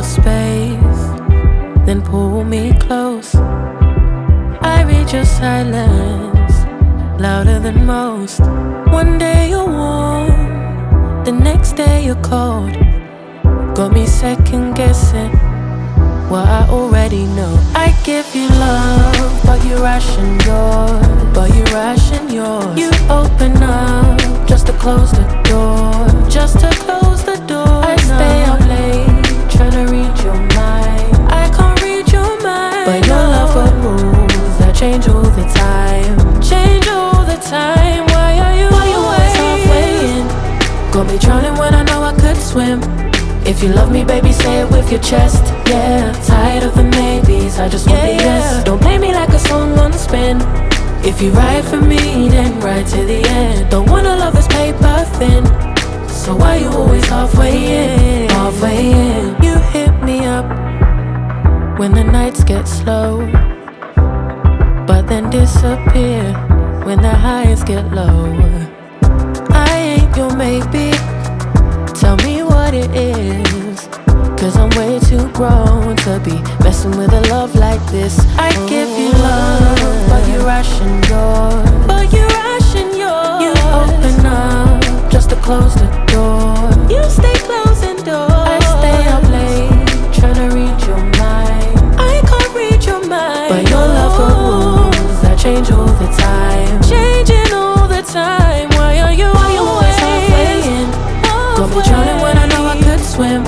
space, then pull me close. I read your silence, louder than most. One day you're warm, the next day you're cold. Got me second guessing what I already know. I give you love, but you ration yours. You open up just to close the door. I stay up late, tryna read your mind. I can't read your mind, but your love got rules that change all the time. Why are you always halfway in? Got me drowning when I know I could swim. If you love me, baby, say it with your chest. Yeah, tired of the maybes, I just want the yes. Don't play me like a song on spin. If you ride for me, then ride to the end. Don't wanna love this paper thin, so why you always halfway in? You hit me up when the nights get slow, but then disappear when the highs get low. I ain't your maybe, tell me what it is, cause I'm way too grown to be messing with a love like this. I give you love, but you ration yours. You open up just to close the door. You stay closing doors. I stay up late, tryna read your mind. I can't read your mind, but your love got rules that change all the time. Why are you always halfway in? Got me drowning when I know I could swim.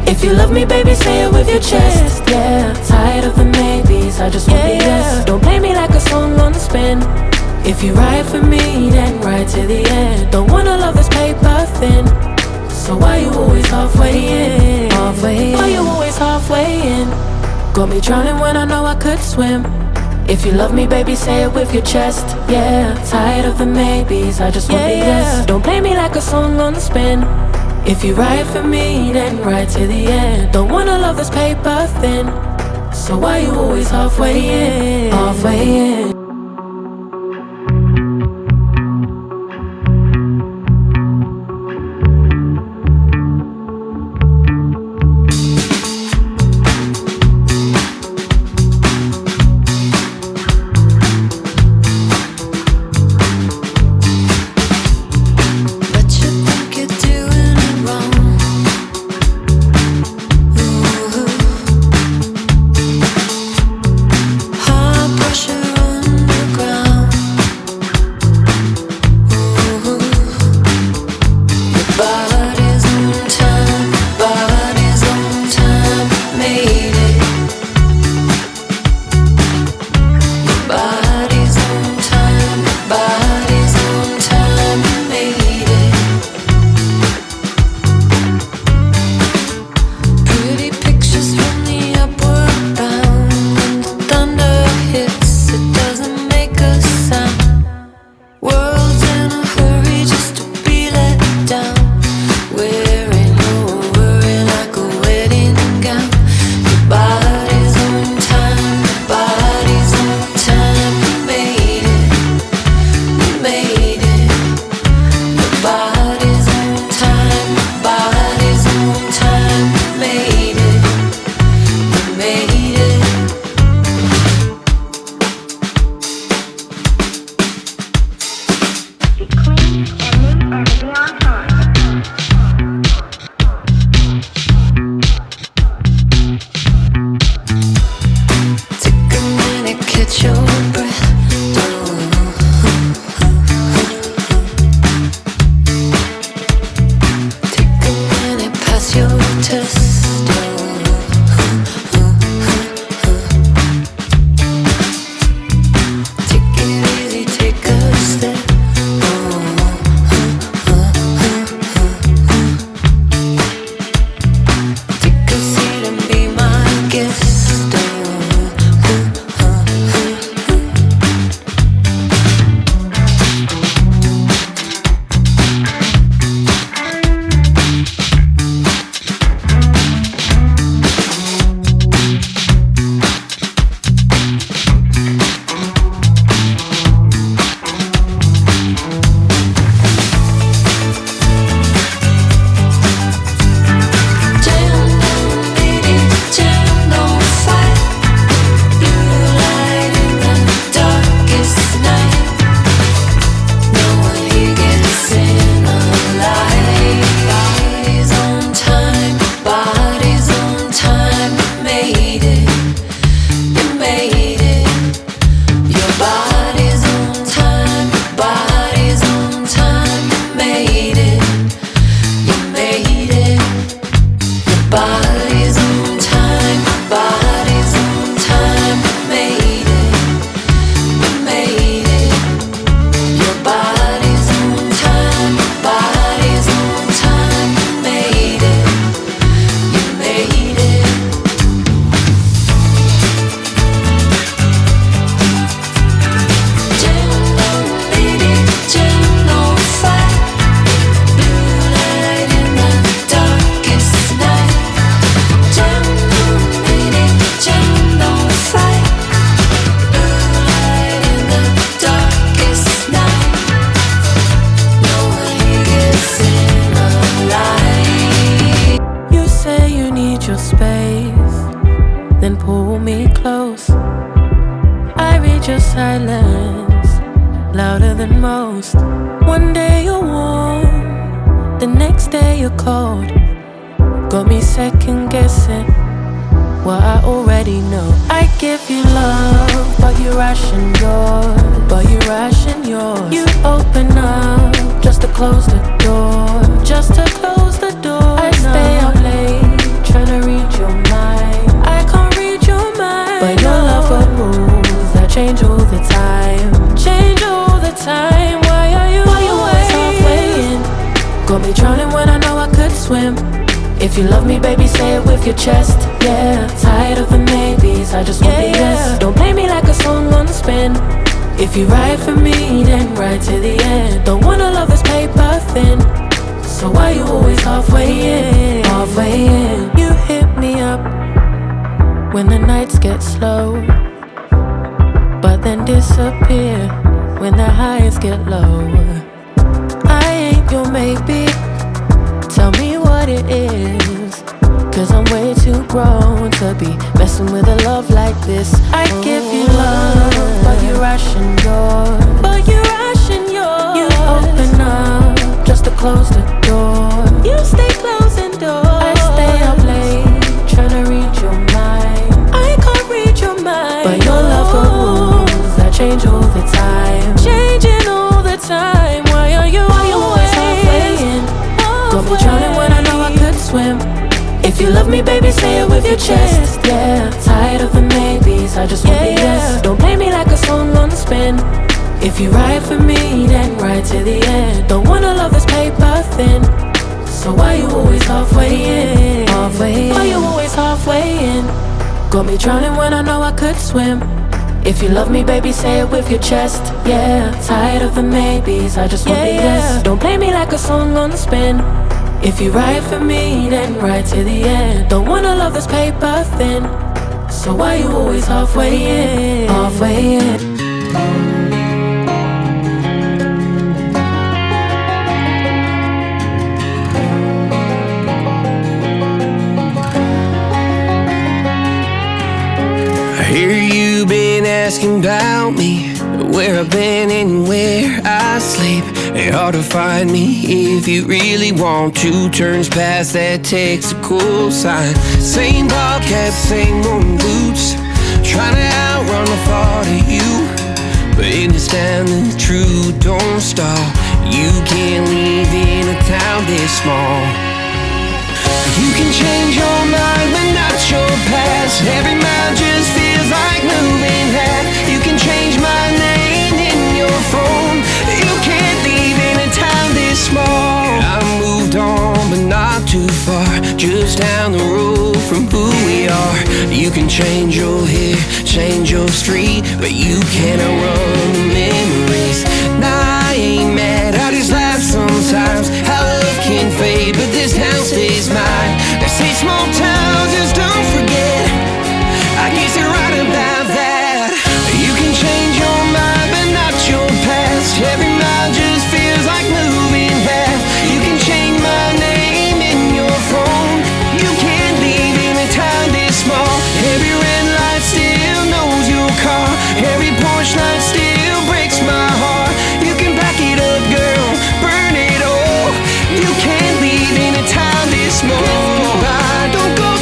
If you love me, baby, say it with your chest. Yeah, tired of the maybes, I just want the yes. Don't play me like a song on spin. If you ride for me, then ride to the end. Don't wanna love this paper thin, so why you always halfway in? Why you always halfway in? Got me drowning when I know I could swim. If you love me, baby, say it with your chest. Yeah, tired of the maybes, I just want the yes. Don't play me like a song on spin. If you ride for me, then ride to the end. Don't wanna love this paper thin, so why you always halfway in? Pressure on than most. One day you're warm, the next day you're cold. Got me second guessing what I already know. I give you love, but you ration yours. But you ration yours. You open up just to close the door. Just to close the door. I stay up late trying to read your mind. I can't read your mind. But your love got rules that change all the time. Change all the time. Why are you always halfway in? Got me drowning when I know I could swim. If you love me, baby, say it with your chest. Yeah, tired of the maybes, I just want the yes. Don't play me like a song on spin. If you ride for me, then ride to the end. Don't wanna love this paper thin. So why you always halfway in? Halfway in. You hit me up when the nights get slow, but then disappear when the highs get low. I ain't your maybe. Tell me what it is, 'cause I'm way too grown to be messing with a love like this. I give you love, but you ration yours. But you ration yours. You open up just to close the door. You stay closing doors. I stay up late trying to read your mind. I can't read your mind. But your love got rules that change all the time. Changing all the time. Why are you always halfway in? Got me drowning when I know I could swim. If you love me, baby, say it with your chest. Yeah, tired of the maybes, I just want the yes. Don't play me like a song on spin. If you ride for me, then ride to the end. Don't wanna love this paper thin. So why you always halfway in? Halfway in. Why you always halfway in? Got me drowning when I know I could swim. If you love me, baby, say it with your chest. Yeah, tired of the maybes, I just want the yes. Don't play me like a song on spin. If you ride for me, then ride to the end. Don't wanna love this paper thin. So why you always halfway in? Halfway in. I hear you been asking about me, where I've been and where I sleep. It's hard to find me if you really want to. Turns past that tactical sign. Same bobcat, same old boots, trying to outrun the thought of you. But in this town, the truth don't stop. You can't live in a town this small. You can change your mind, but not your past. Every mile just feels like moving half. You can change my name in your phone. You can't leave in a town this small. I moved on, but not too far, just down the road from who we are. You can change your hair, change your street, but you can't outrun the memories. Nah, I ain't mad, I just laugh sometimes. How love can fade, but this town stays mine. They say small towns just don't forget. I guess you're right about that. You can change your mind, but not your past. Every mile just feels like moving half. You can change my name in your phone. You can't leave in a town this small. Every red light still knows your car. Every Porsche light still breaks my heart. You can back it up, girl, burn it all. You can't leave in a town this small. Don't go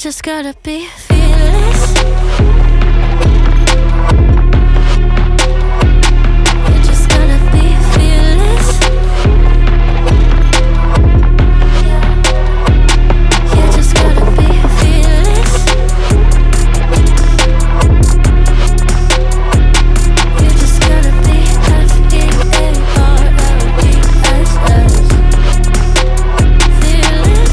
just gotta be fearless. You just gotta be fearless. You just gotta be fearless. You just gotta be fearless.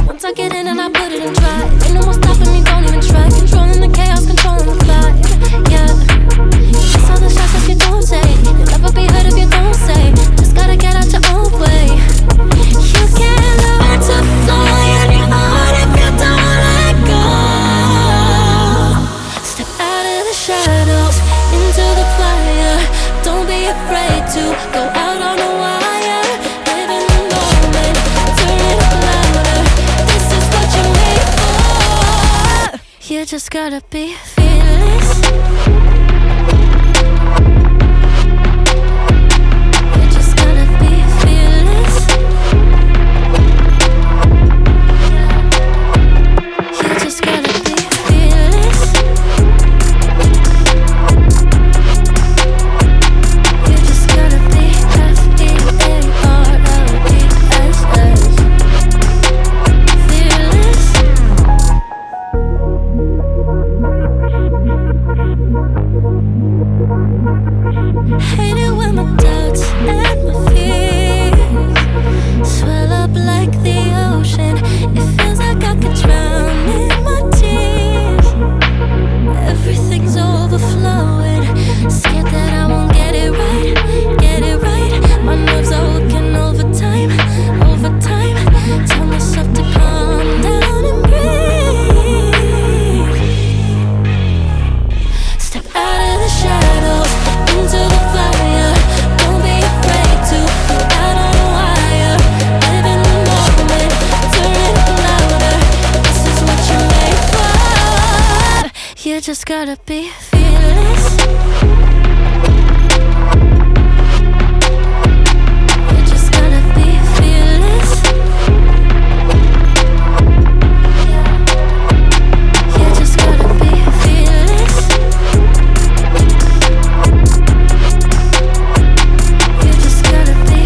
Once I get in and I put it in drive, ain't no more stopping me, don't even try. Controlling the chaos, controlling the vibe, yeah. It's all the shots that you don't take. You'll never be heard if you don't say. Just gotta get out your own way. You can't learn to fly on your heart if you don't let go. Step out of the shadows, into the fire. Don't be afraid to go out on a wire. Live in the moment, turn it up louder. This is what you're made for. You just gotta be fearless. You just gotta be fearless. You just gotta be fearless. You just gotta be fearless. Hate it when my doubts and my fears swell up like the ocean. It feels like I could drown in my tears. Everything's overflowing. Scared that I won't get it right, get it right. My nerves are working overtime, overtime. Tell myself to calm down and breathe. Step out of the shadows, into the fire. Don't be afraid to go out on a wire. Live in the moment, turn it up louder. This is what you're made for. You just gotta be fearless. You just gotta be fearless. You just gotta be fearless. You just gotta be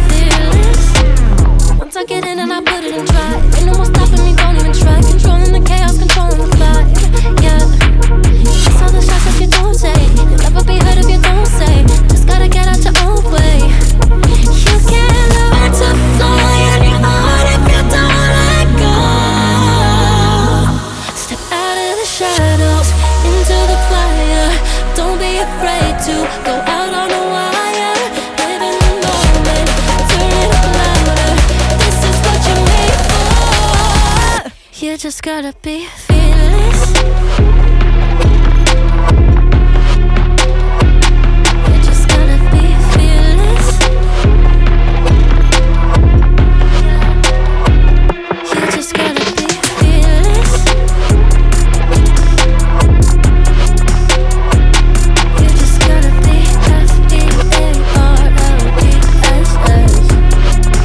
fearless. Once I get in and I put it in drive, ain't no more stopping me, don't even try. Controlling the chaos, controlling the vibe, yeah. It's all the shots that you don't take. You'll never be heard if you don't say. Just gotta get out your own way. You can't learn to fly on your heart if you don't let go. Step out of the shadows, into the fire. Don't be afraid to go out on a wire. Live in the moment, turn it up louder. This is what you're made for. You just gotta be fearless. You just gotta be fearless. You just gotta be fearless. You just gotta be fearless.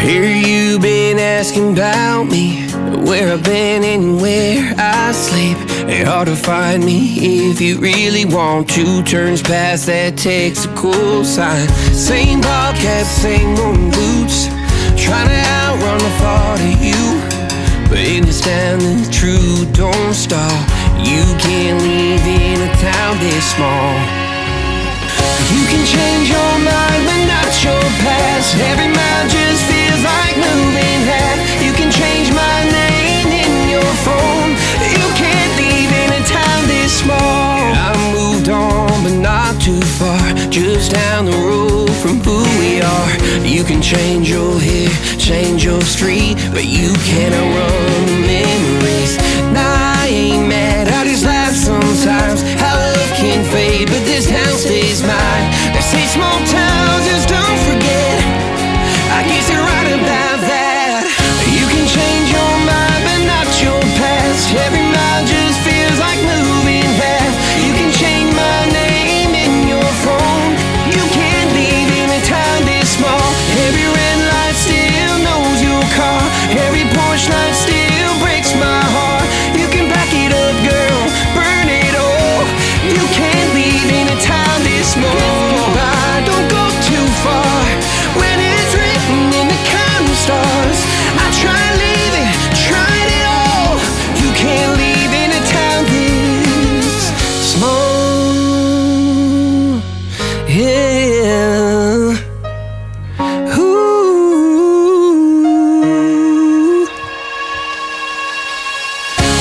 hear you been asking about me, where I've been and where I sleep. It's hard to find me if you really want to. Turns past that takes a cool sign. Same ball cap, same moon boots, trying to outrun the thought of you. But in this town the truth don't stall. You can't leave in a town this small. You can change your mind but not your past. Every mile just feels like moving half. You can change my name in your phone. You can't leave in a town this small. I moved on but not too far, just down the road from who we are. You can change your hair, change your street, but you can't outrun the memories. Nah, I ain't mad, I just laugh sometimes. How love can fade, but this town stays mine. They say small towns just don't forget. I guess you're right about that. You can change your mind, but not your past. Every mile just feels like moving half. You can change my name in your phone. You can't leave in a town this small. Every red light still knows your car. Every porch light still breaks my heart. You can back it up, girl, burn it all. You can't leave in a town this small. Don't go too far when it's written in the counting stars. I tried leaving, tried it all. You can't leave in a town this small. Yeah. Ooh.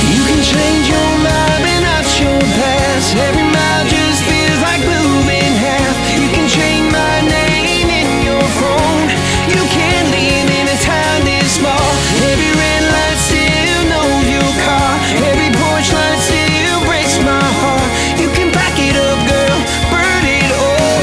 You can change your mind but not your past. Every mile just feels like moving half. You can change my name in your phone. You can't leave in a town this small. Every red light still knows your car. Every porch light still breaks my heart. You can back it up, girl, burn it all.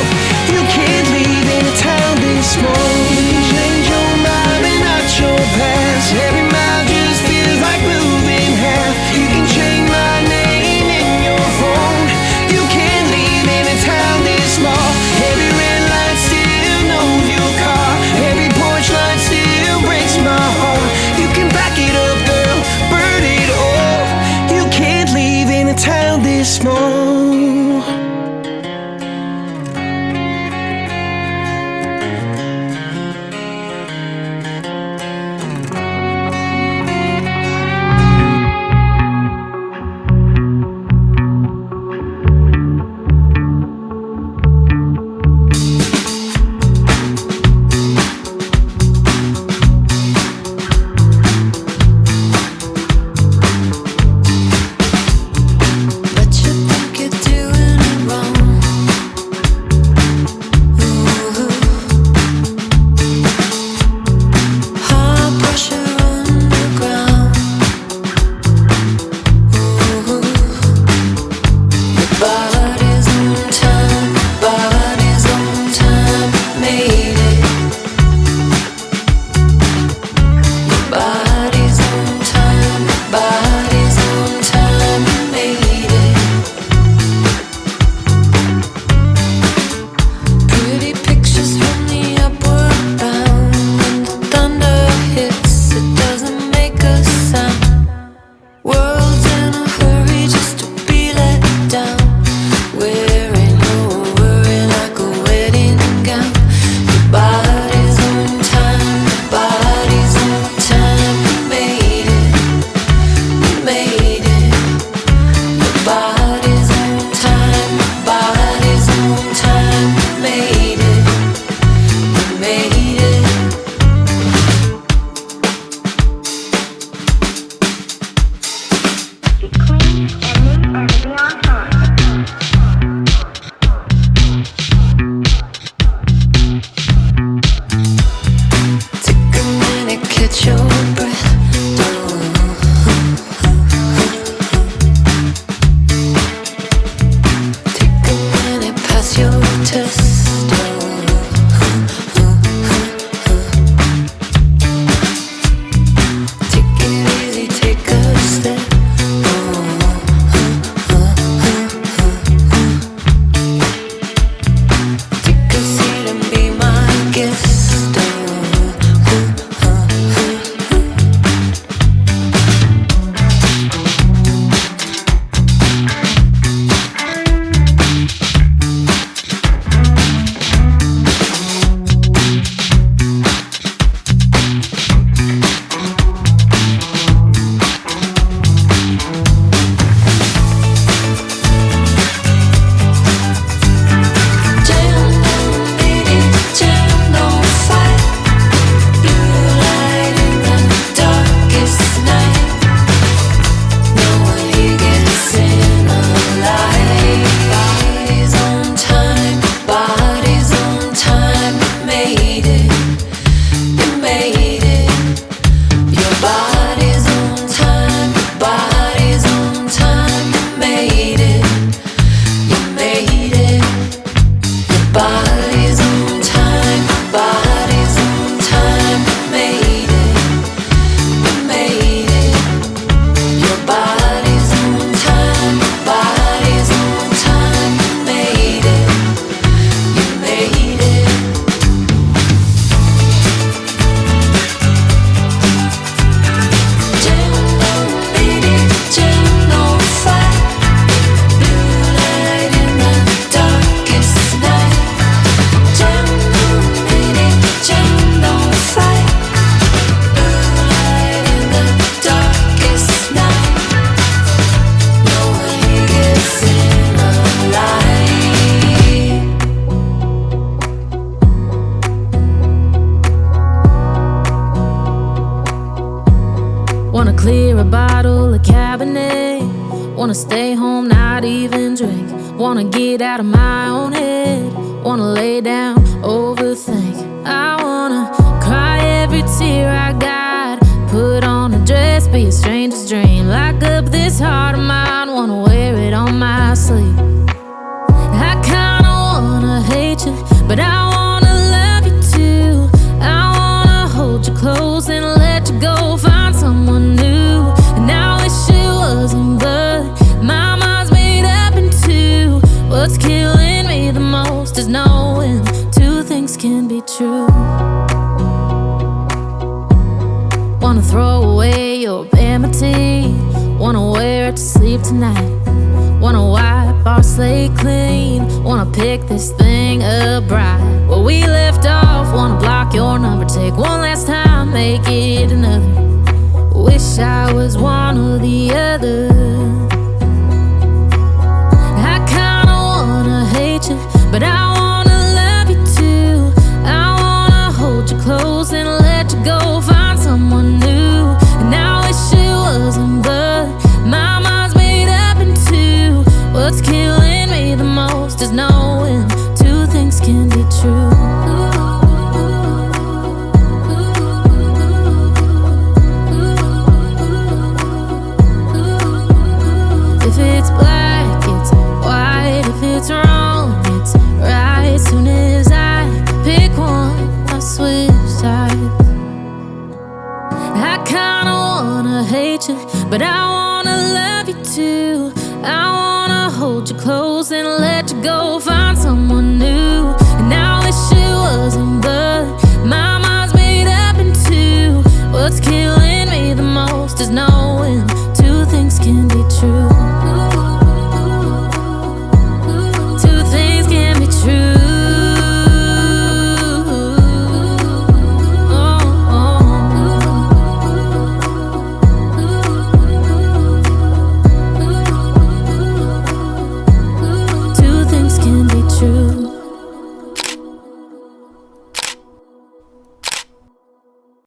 You can't leave in a town this small. You can change your mind but not your past. Every mile just feels like moving half. You can change my name in your phone. You can't leave in a town this small. Every red light still knows your car. Every porch light still breaks my heart. You can back it up, girl, burn it all. You can't leave in a town this small. But you think you're doing it wrong. Ooh. High pressure underground. Ooh. Your body's on time, made it. Your body's on time, made it. Pretty pictures from the upward bound. When the thunder hits, it doesn't make a sound. World's in a hurry just to be let down. Wearing your worry like a wedding gown. Your body's on time, made it, made it. Your body's on time, made it, made it. Take a minute, catch your breath. Take a minute, pass your test. Take it easy, take a step. Take a seat and be my guest. Clear a bottle of Cabernet. Wanna stay home, not even drink. Wanna get out of my own head. Wanna lay down, overthink. I wanna cry every tear I got. Put on a dress, be a stranger's dream. Lock up this heart of mine, wanna wear it on my sleeve. I kinda wanna hate you, but I wanna love you too. I wanna hold you close and let you go. Find someone new, and I wish it wasn't, but my mind's made up in two. What's killing me the most is knowing two things can be true. Wanna throw away your vanity. Wanna wear it to sleep tonight. Wanna wipe our slate clean. Wanna pick this thing up right where we left off. Wanna block your number, take one last time, make it another. Wish I was one or the other. I kinda wanna hate you, but I wanna love you too. I wanna hold you close and let you go. Find someone new, and I wish it wasn't, but my mind's made up in two. What's killing me the most is knowing two things can be true. If it's black, it's white. If it's wrong, it's right. Soon as I pick one, I switch sides. I kinda wanna hate you, but I wanna love you too. I wanna hold you close and let you go. Find someone new.